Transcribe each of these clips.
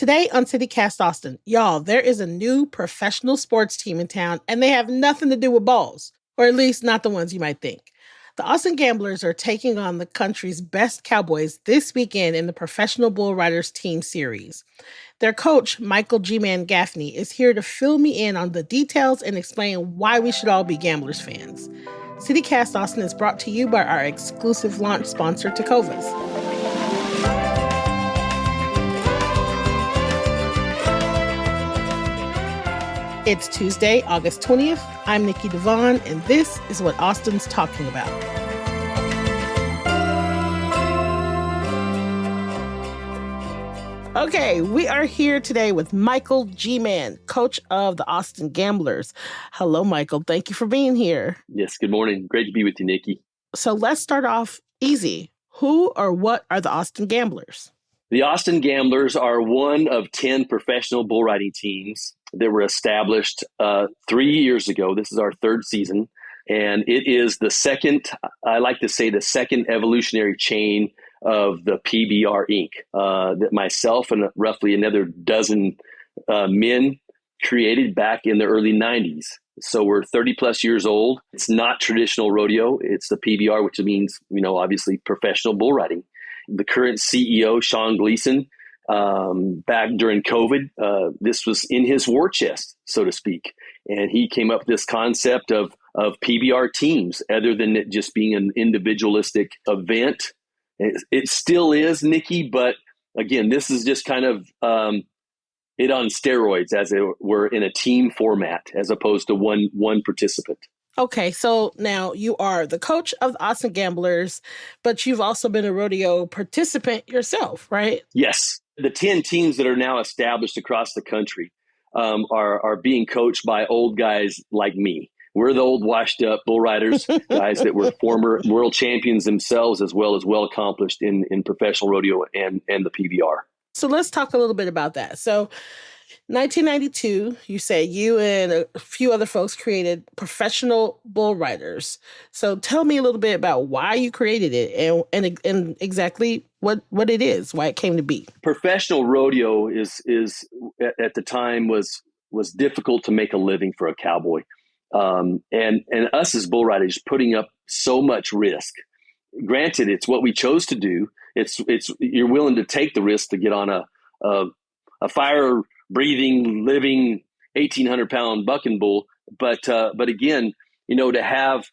Today on CityCast Austin, y'all, there is a new professional sports team in town, and they have nothing to do with balls, or at least not the ones you might think. The Austin Gamblers are taking on the country's best Cowboys this weekend in the Professional Bull Riders Team Series. Their coach, Michael G-Man Gaffney, is here to fill me in on the details and explain why we should all be Gamblers fans. CityCast Austin is brought to you by our exclusive launch sponsor, Tecovas. It's Tuesday, August 20th. I'm Nikki Devon, and this is what Austin's talking about. Okay, we are here today with Michael G-Man, coach of the Austin Gamblers. Hello, Michael. Thank you for being here. Yes, good morning. Great to be with you, Nikki. So let's start off easy. Who or what are the Austin Gamblers? The Austin Gamblers are one of 10 professional bull riding teams that were established 3 years ago. This is our third season, and it is the second, I like to say the second evolutionary chain of the PBR Inc. That myself and roughly another dozen men created back in the early 90s. So we're 30 plus years old. It's not traditional rodeo. It's the PBR, which means, obviously professional bull riding. The current CEO, Sean Gleason, back during COVID, this was in his war chest, so to speak. And he came up with this concept of PBR teams, other than it just being an individualistic event. It still is, Nikki, but again, this is just kind of it on steroids, as it were, in a team format, as opposed to one participant. Okay, so now you are the coach of the Austin Gamblers, but you've also been a rodeo participant yourself, right? Yes. The 10 teams that are now established across the country are being coached by old guys like me. We're the old washed up bull riders, guys that were former world champions themselves, as well accomplished in professional rodeo and the PBR. So let's talk a little bit about that. So 1992, you say you and a few other folks created Professional Bull Riders. So tell me a little bit about why you created it and exactly what it is, why it came to be. Professional rodeo is at the time was difficult to make a living for a cowboy. And us as bull riders putting up so much risk. Granted, it's what we chose to do. It's you're willing to take the risk to get on a fire breathing, living 1,800-pound bucking bull, but again, to have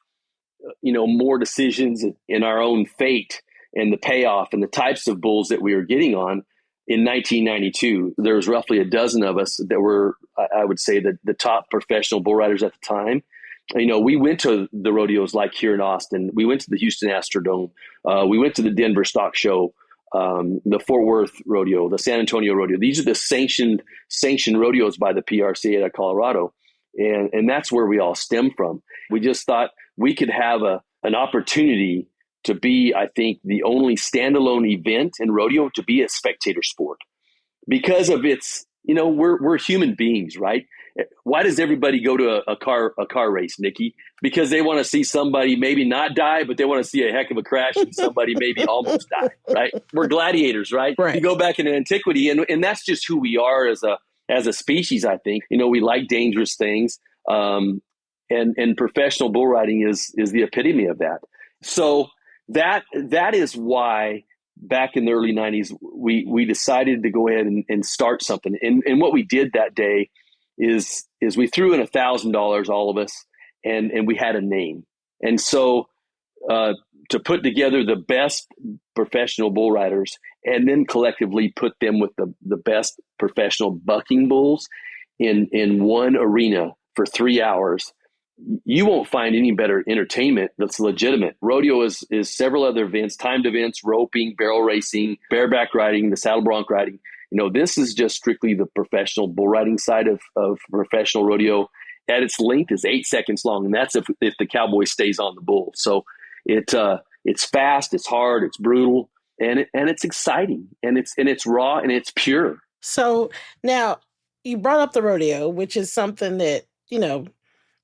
more decisions in our own fate and the payoff and the types of bulls that we were getting on. In 1992, there was roughly a dozen of us that were, I would say, the top professional bull riders at the time. We went to the rodeos like here in Austin. We went to the Houston Astrodome. We went to the Denver Stock Show, the Fort Worth Rodeo, the San Antonio Rodeo. These are the sanctioned rodeos by the PRC out of Colorado. And that's where we all stem from. We just thought we could have an opportunity to be, I think, the only standalone event in rodeo to be a spectator sport because of its, we're human beings, right? Why does everybody go to a car race, Nikki? Because they want to see somebody maybe not die, but they want to see a heck of a crash and somebody maybe almost die, right? We're gladiators, right? You go back into antiquity, and that's just who we are as a species, I think. We like dangerous things, and professional bull riding is the epitome of that. So that is why back in the early 90s, we decided to go ahead and start something. And what we did that day is we threw in $1,000, all of us, and we had a name. And so to put together the best professional bull riders and then collectively put them with the best professional bucking bulls in one arena for 3 hours, you won't find any better entertainment that's legitimate. Rodeo is several other events, timed events, roping, barrel racing, bareback riding, the saddle bronc riding. This is just strictly the professional bull riding side of professional rodeo. At its length is 8 seconds long, and that's if the cowboy stays on the bull. So it's fast, it's hard, it's brutal, and it's exciting, and it's raw and it's pure. So now you brought up the rodeo, which is something that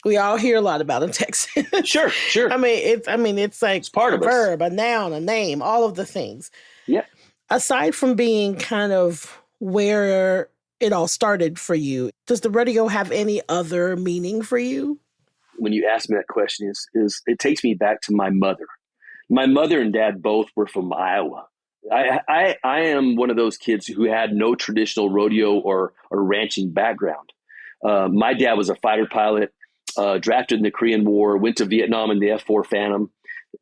we all hear a lot about in Texas. Sure. It's like it's part a of verb, a noun, a name, all of the things. Yeah. Aside from being kind of where it all started for you. Does the rodeo have any other meaning for you? When you ask me that question, is it takes me back to my mother. My mother and dad both were from Iowa. I am one of those kids who had no traditional rodeo or ranching background. My dad was a fighter pilot, drafted in the Korean War, went to Vietnam in the F-4 Phantom,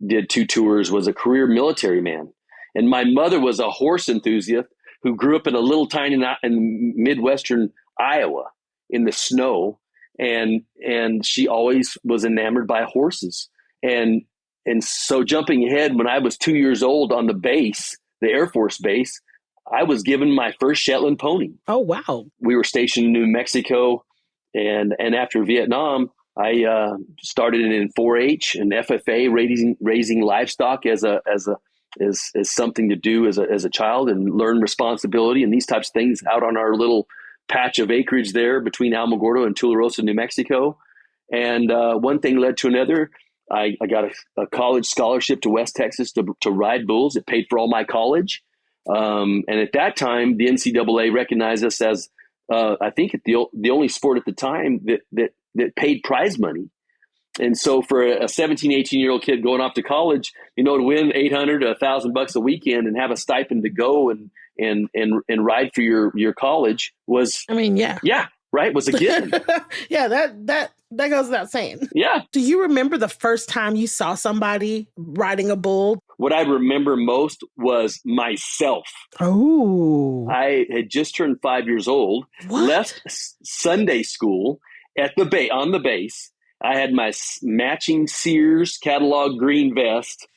did 2 tours, was a career military man. And my mother was a horse enthusiast who grew up in a little tiny in Midwestern Iowa in the snow. And she always was enamored by horses. And so jumping ahead, when I was 2 years old on the base, the Air Force base, I was given my first Shetland pony. Oh, wow. We were stationed in New Mexico. And after Vietnam, I started in 4-H and FFA, raising livestock as something to do as a child and learn responsibility and these types of things out on our little patch of acreage there between Alamogordo and Tularosa, New Mexico. And one thing led to another. I got a college scholarship to West Texas to ride bulls. It paid for all my college. And at that time, the NCAA recognized us as, I think, the only sport at the time that paid prize money. And so for a 17, 18-year-old kid going off to college, to win $800 to $1,000 a weekend and have a stipend to go and ride for your college was, right, was a gift. Yeah, that goes without saying. Yeah. Do you remember the first time you saw somebody riding a bull? What I remember most was myself. Oh. I had just turned 5 years old, left Sunday school on the base. I had my matching Sears catalog green vest.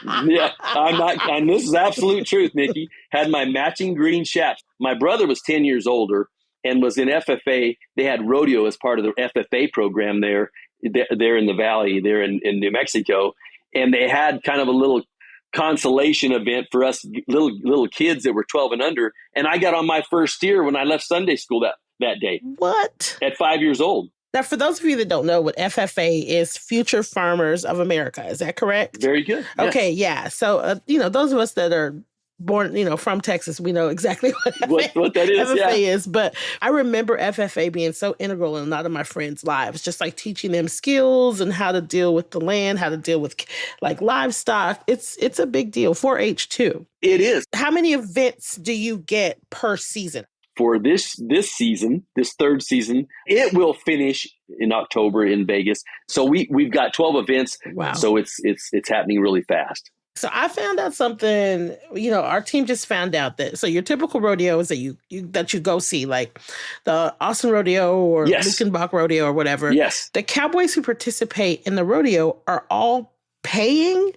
Yeah, and this is absolute truth, Nikki. Had my matching green chaps. My brother was 10 years older and was in FFA. They had rodeo as part of the FFA program there in the valley, there in New Mexico. And they had kind of a little consolation event for us little kids that were 12 and under. And I got on my first steer when I left Sunday school that day. What? At 5 years old. Now, for those of you that don't know what FFA is, Future Farmers of America, is that correct? Very good. Okay, yeah. So, those of us that are born, from Texas, we know exactly what that is. FFA is. But I remember FFA being so integral in a lot of my friends' lives, just like teaching them skills and how to deal with the land, how to deal with like livestock. It's a big deal. 4-H too. It is. How many events do you get per season? For this season, this third season, it will finish in October in Vegas. So we've got 12 events. Wow. So it's happening really fast. So I found out something, our team just found out that, so your typical rodeo is that you go see, like the Austin Rodeo or Luckenbach Rodeo or whatever. Yes. The cowboys who participate in the rodeo are all paying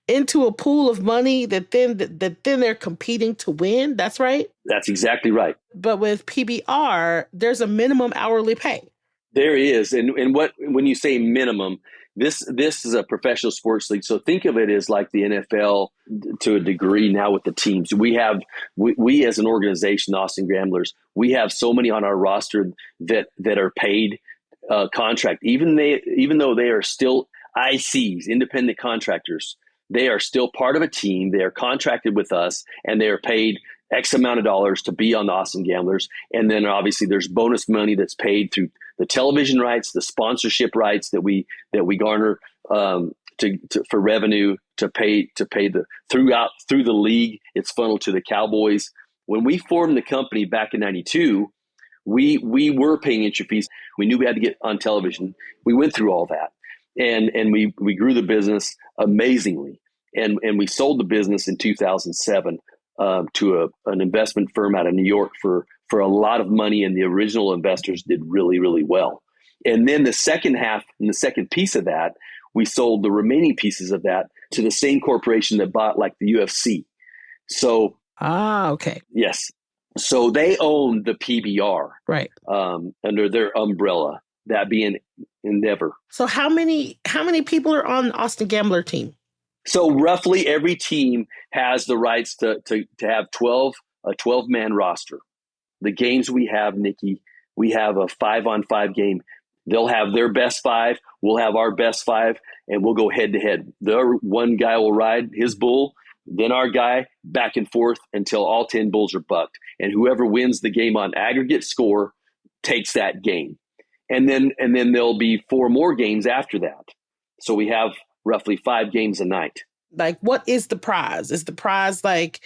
into a pool of money that then they're competing to win. That's right? That's exactly right. But with PBR, there's a minimum hourly pay. There is. And when you say minimum, this is a professional sports league. So think of it as like the NFL to a degree now with the teams. We as an organization, the Austin Gamblers, we have so many on our roster that are paid contract. Even though they are still ICs, independent contractors, they are still part of a team. They are contracted with us, and they are paid X amount of dollars to be on the Austin Gamblers. And then obviously there's bonus money that's paid through the television rights, the sponsorship rights that we garner for revenue to pay through the league. It's funneled to the Cowboys. When we formed the company back in '92, we were paying entry fees. We knew we had to get on television. We went through all that, and we grew the business amazingly. And we sold the business in 2007 to an investment firm out of New York for a lot of money, and the original investors did really, really well. And then the second half and the second piece of that, we sold the remaining pieces of that to the same corporation that bought like the UFC. So okay. Yes. So they own the PBR, right, under their umbrella, that being Endeavor. So how many people are on the Austin Gambler team? So roughly every team has the rights to have a 12-man roster. The games we have, Nikki, we have a 5-on-5 game. They'll have their best 5. We'll have our best 5, and we'll go head to head. One guy will ride his bull. then our guy, back and forth until all 10 bulls are bucked. And whoever wins the game on aggregate score takes that game. And then there'll be 4 more games after that. So we have roughly 5 games a night. Like, what is the prize? Is the prize like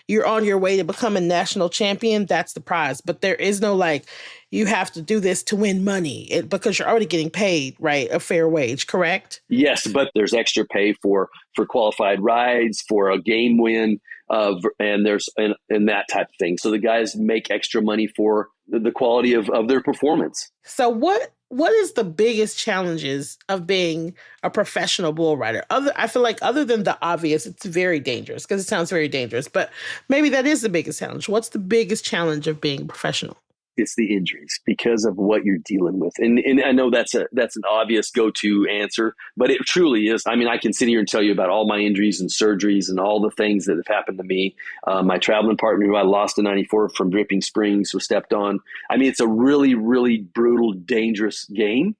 you're on your way to become a national champion? That's the prize. But there is no like, you have to do this to win money because you're already getting paid, right? A fair wage, correct? Yes, but there's extra pay for qualified rides, for a game win, and there's and that type of thing. So the guys make extra money for the quality of their performance. So what is the biggest challenges of being a professional bull rider? I feel like other than the obvious, it's very dangerous because it sounds very dangerous, but maybe that is the biggest challenge. What's the biggest challenge of being professional? It's the injuries because of what you're dealing with. And I know that's an obvious go-to answer, but it truly is. I mean, I can sit here and tell you about all my injuries and surgeries and all the things that have happened to me. My traveling partner who I lost in 94 from Dripping Springs was stepped on. I mean, it's a really, really brutal, dangerous game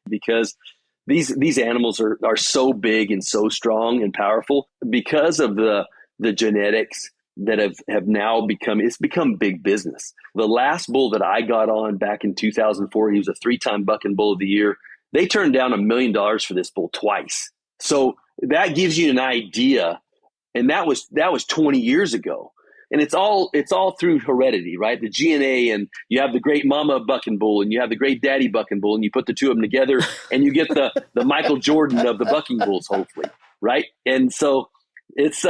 because these animals are so big and so strong and powerful because of the genetics that have now become big business. The last bull that I got on back in 2004, he was a 3-time Bucking Bull of the Year. They turned down $1 million for this bull twice. So that gives you an idea. And that was 20 years ago. And it's all through heredity, right? The GNA, and you have the great mama Bucking Bull and you have the great daddy Bucking Bull, and you put the two of them together and you get the Michael Jordan of the Bucking Bulls, hopefully. Right. And so it's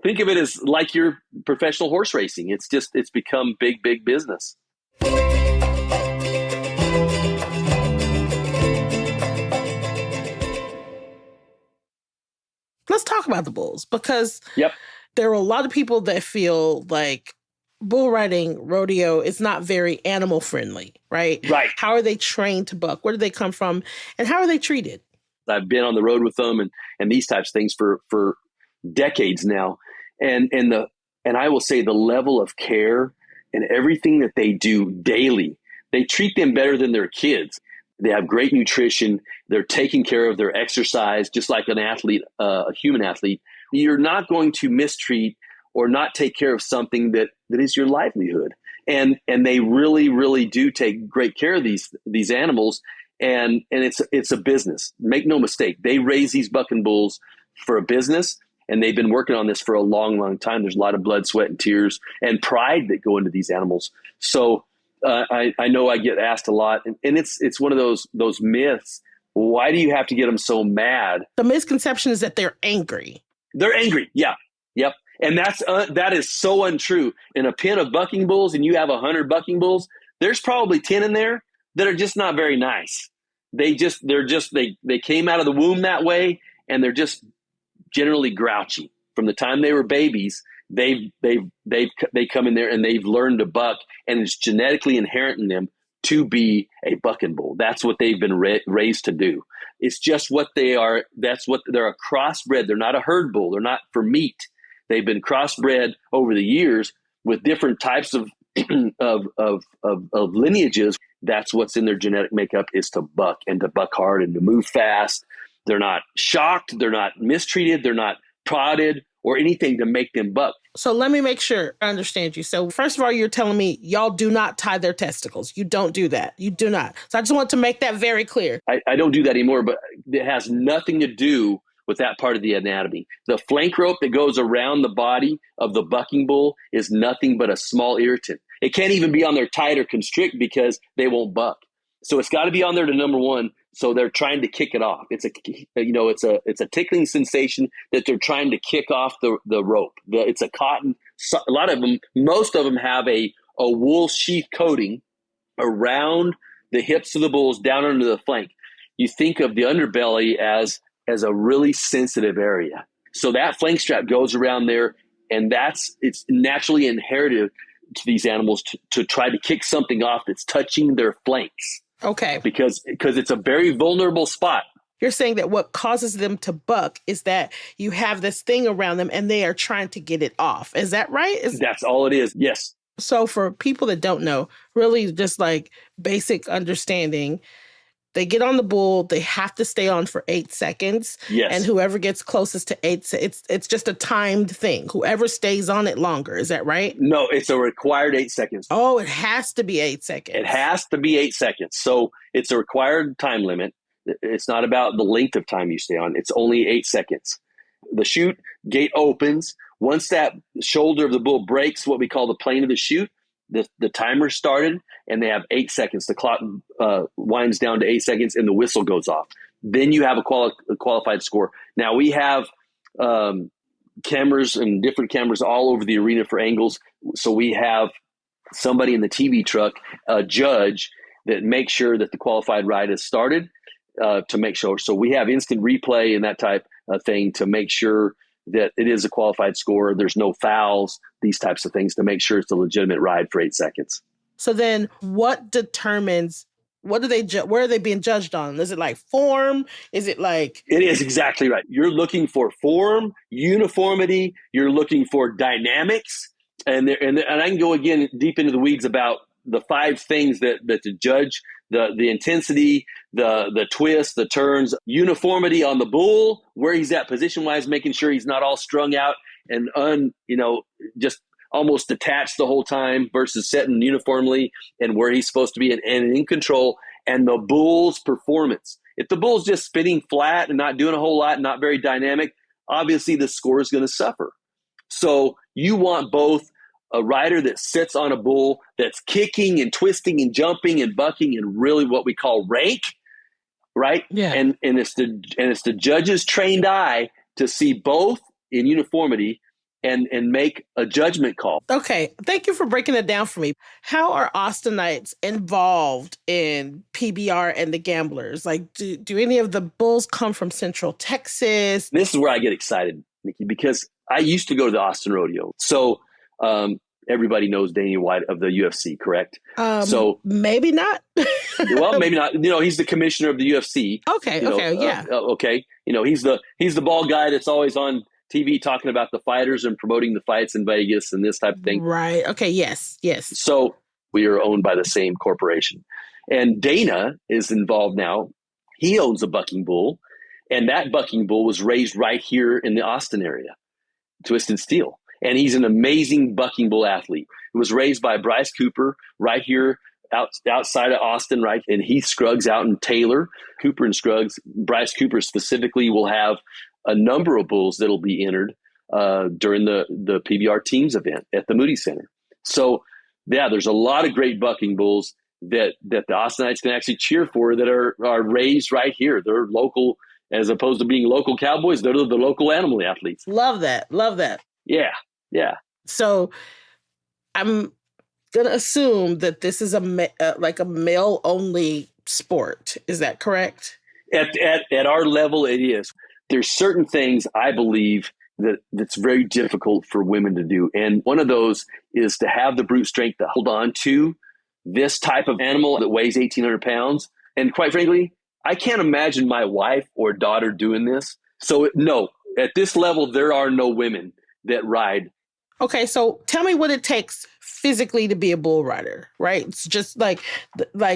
think of it as like your professional horse racing. It's become big business. Let's talk about the bulls because Yep. There are a lot of people that feel like bull riding rodeo is not very animal friendly, right? Right. How are they trained to buck? Where do they come from? And how are they treated? I've been on the road with them and these types of things for decades now. And I will say the level of care and everything that they do daily, they treat them better than their kids. They have great nutrition. They're taking care of their exercise, just like an athlete, a human athlete. You're not going to mistreat or not take care of something that is your livelihood. And they really, really do take great care of these animals. And it's a business. Make no mistake. They raise these Bucking Bulls for a business, and they've been working on this for a long, long time. There's a lot of blood, sweat, and tears and pride that go into these animals. So I know I get asked a lot, and it's one of those myths. Why do you have to get them so mad? The misconception is that they're angry. They're angry. Yeah. Yep. And that is so untrue. In a pen of Bucking Bulls, and you have 100 Bucking Bulls, there's probably 10 in there that are just not very nice. They came out of the womb that way, and they're just generally grouchy. From the time they were babies, they come in there and they've learned to buck, and it's genetically inherent in them to be a Bucking Bull. That's what they've been raised to do. It's just what they are. They're a crossbred. They're not a herd bull. They're not for meat. They've been crossbred over the years with different types of lineages. That's what's in their genetic makeup, is to buck and to buck hard and to move fast. They're not shocked. They're not mistreated. They're not prodded or anything to make them buck. So let me make sure I understand you. So first of all, you're telling me y'all do not tie their testicles. You don't do that. You do not. So I just want to make that very clear. I don't do that anymore, but it has nothing to do with that part of the anatomy. The flank rope that goes around the body of the Bucking Bull is nothing but a small irritant. It can't even be on there tight or constrict because they won't buck. So it's got to be on there to number one. So they're trying to kick it off. It's a tickling sensation that they're trying to kick off the rope. It's a cotton. A lot of them, most of them have a wool sheath coating around the hips of the bulls down under the flank. You think of the underbelly as a really sensitive area. So that flank strap goes around there, and it's naturally inherited to these animals to try to kick something off that's touching their flanks. Okay. Because it's a very vulnerable spot. You're saying that what causes them to buck is that you have this thing around them and they are trying to get it off. Is that right? That's all it is. Yes. So for people that don't know, really just like basic understanding, They get on the bull. They have to stay on for 8 seconds. And Yes. whoever gets closest to it's just a timed thing. Whoever stays on it longer. Is that right? No, it's a required 8 seconds. Oh, it has to be 8 seconds. It has to be 8 seconds. So it's a required time limit. It's not about the length of time you stay on. It's only 8 seconds. The chute gate opens. Once that shoulder of the bull breaks what we call the plane of the chute, the timer started, and they have 8 seconds. The clock winds down to 8 seconds, and the whistle goes off. Then you have a qualified score. Now, we have cameras and different cameras all over the arena for angles. So we have somebody in the TV truck, a judge, that makes sure that the qualified ride has started to make sure. So we have instant replay and that type of thing to make sure that it is a qualified score. There's no fouls, these types of things to make sure it's a legitimate ride for 8 seconds. So then what determines, what do they, where are they being judged on? Is it like form? Is it like? It is exactly right. You're looking for form, uniformity. You're looking for dynamics. And I can go again deep into the weeds about the 5 things that the judge, the intensity, the twist, the turns, uniformity on the bull, where he's at position wise, making sure he's not all strung out and just almost detached the whole time versus setting uniformly and where he's supposed to be and in control, and the bull's performance. If the bull's just spinning flat and not doing a whole lot, not very dynamic, obviously the score is going to suffer. So you want both a rider that sits on a bull that's kicking and twisting and jumping and bucking and really what we call rank, right? Yeah. And it's the judge's trained eye to see both in uniformity and make a judgment call. Okay, thank you for breaking it down for me. How are Austinites involved in PBR and the Gamblers? Like, do any of the bulls come from Central Texas? This is where I get excited, Nikki, because I used to go to the Austin Rodeo. So everybody knows Dana White of the UFC, correct? So maybe not. Well, maybe not. He's the commissioner of the UFC. Okay. Yeah. Okay. He's the bald guy that's always on TV talking about the fighters and promoting the fights in Vegas and this type of thing. Right. Okay. Yes. So we are owned by the same corporation. And Dana is involved now. He owns a bucking bull, and that bucking bull was raised right here in the Austin area, Twisted Steel. And he's an amazing bucking bull athlete. It was raised by Bryce Cooper right here outside of Austin, right? And Heath Scruggs out in Taylor. Cooper and Scruggs, Bryce Cooper specifically, will have a number of bulls that'll be entered during the PBR teams event at the Moody Center. So, yeah, there's a lot of great bucking bulls that the Austinites can actually cheer for that are raised right here. They're local, as opposed to being local cowboys. They're the local animal athletes. Love that. Yeah. So I'm going to assume that this is like a male-only sport. Is that correct? At our level, it is. There's certain things I believe that's very difficult for women to do. And one of those is to have the brute strength to hold on to this type of animal that weighs 1,800 pounds. And quite frankly, I can't imagine my wife or daughter doing this. So no, at this level, there are no women that ride. Okay, so tell me what it takes physically to be a bull rider, right? It's just like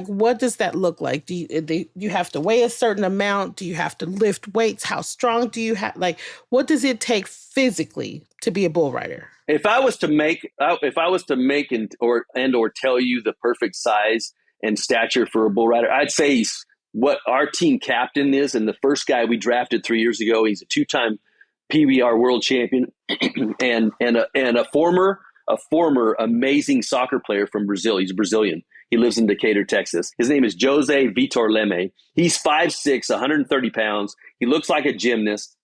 what does that look like? Do you have to weigh a certain amount? Do you have to lift weights? How strong do you have? Like, what does it take physically to be a bull rider? If I was to make or tell you the perfect size and stature for a bull rider, I'd say what our team captain is, and the first guy we drafted 3 years ago. He's a 2-time PBR world champion and a former amazing soccer player from Brazil. He's Brazilian. He lives in Decatur, Texas. His name is Jose Vitor Leme. He's 5'6", 130 pounds. He looks like a gymnast.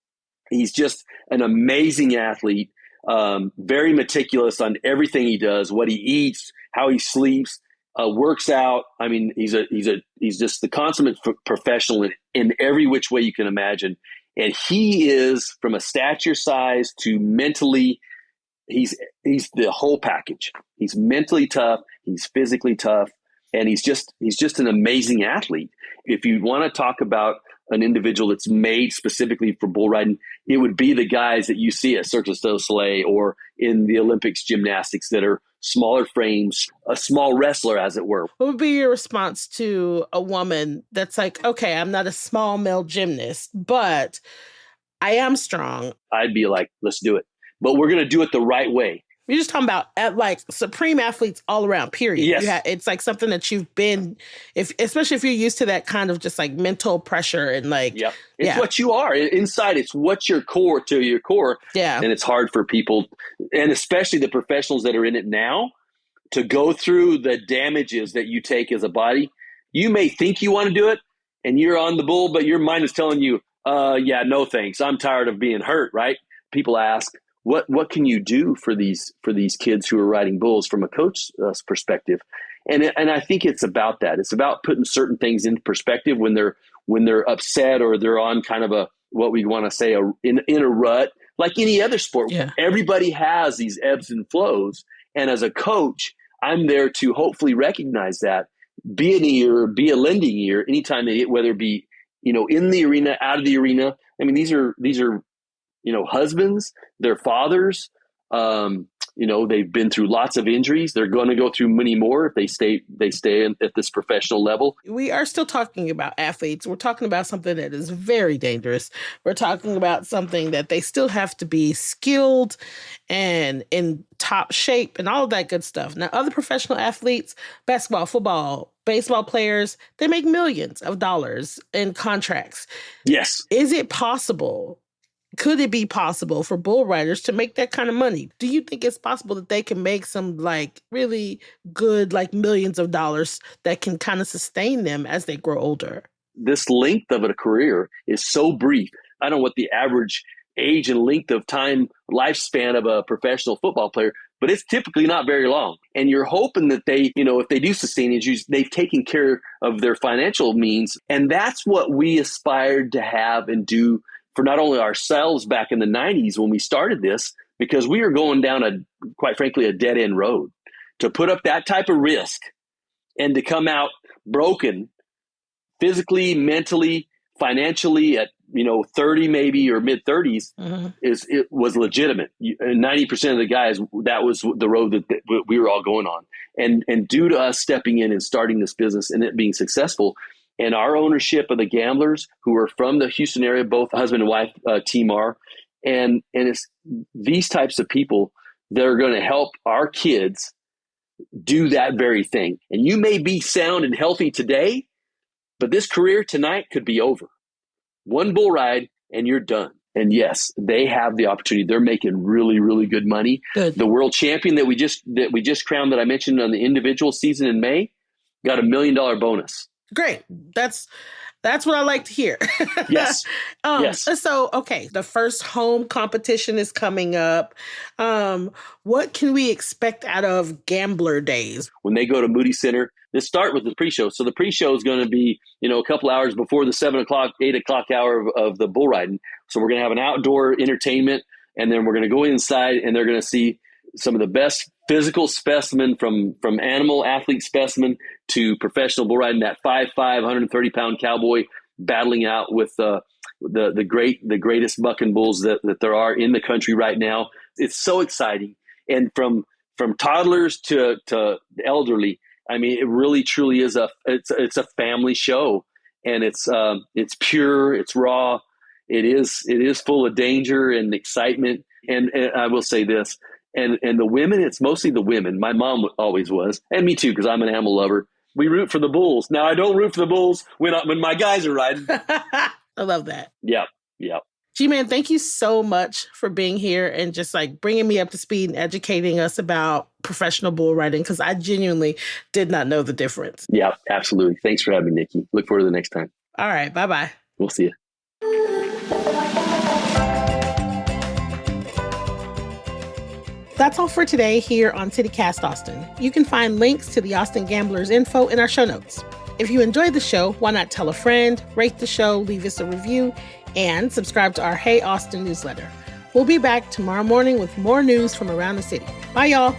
He's just an amazing athlete, very meticulous on everything he does, what he eats, how he sleeps, works out. I mean, he's just the consummate professional in every which way you can imagine. And he is, from a stature size to mentally, he's the whole package. He's mentally tough. He's physically tough. And he's just an amazing athlete. If you want to talk about an individual that's made specifically for bull riding, it would be the guys that you see at Cirque du Soleil or in the Olympics gymnastics that are smaller frames, a small wrestler, as it were. What would be your response to a woman that's like, okay, I'm not a small male gymnast, but I am strong? I'd be like, let's do it. But we're going to do it the right way. You're just talking about like supreme athletes all around, period. Yes. It's like something that you've been, especially if you're used to that kind of just like mental pressure and like. Yep. It's what you are. Inside, it's what's your core to your core. Yeah. And it's hard for people, and especially the professionals that are in it now, to go through the damages that you take as a body. You may think you want to do it and you're on the bull, but your mind is telling you, yeah, no thanks. I'm tired of being hurt, right? People ask, what can you do for these kids who are riding bulls from a coach's perspective? And I think it's about that. It's about putting certain things into perspective when they're upset or they're on kind of a, what we want to say, in a rut, like any other sport. Yeah. Everybody has these ebbs and flows. And as a coach, I'm there to hopefully recognize that, be an ear, be a lending ear anytime they, whether it be, in the arena, out of the arena. I mean, these are, husbands, they're fathers, they've been through lots of injuries. They're going to go through many more if they stay at this professional level. We are still talking about athletes. We're talking about something that is very dangerous. We're talking about something that they still have to be skilled and in top shape and all of that good stuff. Now, other professional athletes, basketball, football, baseball players, they make millions of dollars in contracts. Yes. Is it possible? Could it be possible for bull riders to make that kind of money? Do you think it's possible that they can make some like really good, like millions of dollars that can kind of sustain them as they grow older? This length of a career is so brief. I don't know what the average age and length of time lifespan of a professional football player, but it's typically not very long. And you're hoping that they, if they do sustain injuries, they've taken care of their financial means. And that's what we aspired to have and do for not only ourselves back in the 90s when we started this, because we were going down quite frankly, a dead end road. To put up that type of risk and to come out broken physically, mentally, financially at 30 maybe or mid 30s, it was legitimate. 90% of the guys, that was the road that we were all going on. And due to us stepping in and starting this business and it being successful, and our ownership of the Gamblers, who are from the Houston area, both husband and wife team are, and it's these types of people that are going to help our kids do that very thing. And you may be sound and healthy today, but this career tonight could be over. One bull ride and you're done. And yes, they have the opportunity. They're making really, really good money. Good. The world champion that we just crowned, that I mentioned on the individual season in May, got $1 million bonus. Great. That's what I like to hear. Yes. Yes. So, okay, the first home competition is coming up. What can we expect out of Gambler Days? When they go to Moody Center, let's start with the pre-show. So the pre-show is going to be, a couple hours before the 7 o'clock, 8 o'clock hour of the bull riding. So we're going to have an outdoor entertainment, and then we're going to go inside and they're going to see some of the best physical specimen from animal athlete specimen to professional bull riding, that 5'5", 130-pound cowboy battling out with the greatest bucking bulls that there are in the country right now. It's so exciting. And from toddlers to the elderly, I mean, it really truly is it's a family show, and it's pure, it's raw, it is full of danger and excitement. And I will say this, and the women, it's mostly the women. My mom always was, and me too, because I'm an animal lover. We root for the bulls. Now, I don't root for the bulls when my guys are riding. I love that. Yeah. G-Man, thank you so much for being here and just like bringing me up to speed and educating us about professional bull riding, because I genuinely did not know the difference. Yeah, absolutely. Thanks for having me, Nikki. Look forward to the next time. All right. Bye-bye. We'll see you. That's all for today here on CityCast Austin. You can find links to the Austin Gamblers info in our show notes. If you enjoyed the show, why not tell a friend, rate the show, leave us a review, and subscribe to our Hey Austin newsletter. We'll be back tomorrow morning with more news from around the city. Bye, y'all.